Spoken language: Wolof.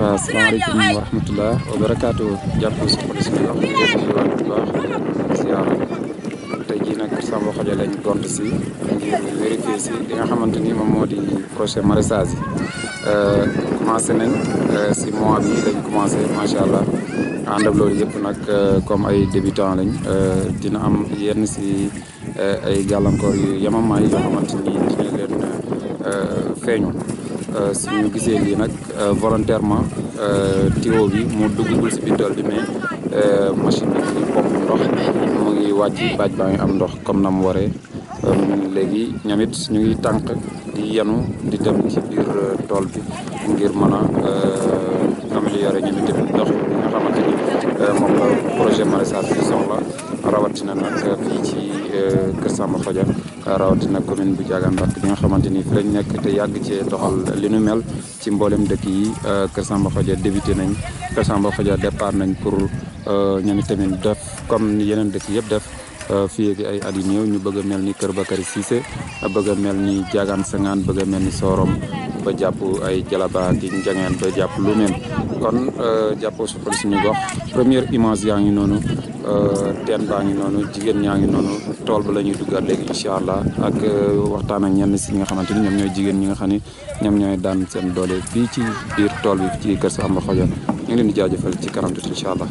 asalaamaaleykum wa rahmatulah wa barakaatu jàpp soxna si wax jërëjëf bu baax ziara tey jii nag Samba Xodia lañ gont si ngir vérifier si li nga xamante ni moom moo di projet maraîchage yi commencé nañ si mois bi lañ commencé macha allah ànd ak loolu yëpp nag comme ay débutants lañ dina am yenn si ay gàllankoor yu yemamaay yoo xamante ni dina leen feeñu. si ñu gisee lii nag volontairement tuyau bi mu duggagul si biir tool bi mais machine bi mu ngi pompe ndox mu ngi wàcc baaj baa ngi am ndox comme na mu waree léegi ñoom it ñu ngi tànk di yenu di dem ci biir tool bi ngir mën a améliorer ñu tamit ndox bi nga xamante ni moom la projet maraîchage bi soxla rawatina nag fii ci Kër Samba Xodia rawatina commune bu Diagane Barth bi nga xamante ni fi lañ nekk te yàgg cee doxal li nu mel ci mboolem dëkk yi Kër Samba Xodia débuté nañ Kër Samba Xodia départ nañ pour ñoom tamit def comme yeneen dëkk yëpp def fii ak ay at yu néew ñu bëgg a mel ni Kër Bakary Cissé bëgg a mel ni Diagane Sangane bëgg a mel ni Sorom ba jàpp ay Jalaba gi Njangeen ba jàpp lu mel kon jàppoo suqali suñu gox première image yaa ngi noonu teen baa ngi noonu jigéen ñaa ngi noonu tool ba la ñuy duggaat léegi incha allah ak waxtaan ak ñenn si ñi nga xamante ni ñoom ñooy jigéen ñi nga xam ni ñoom ñooy daan seen doole fii ci biir tool bi ci Kër Samba Xodia ñu ngi leen di jaajëfal ci kanam tuuti incha allah.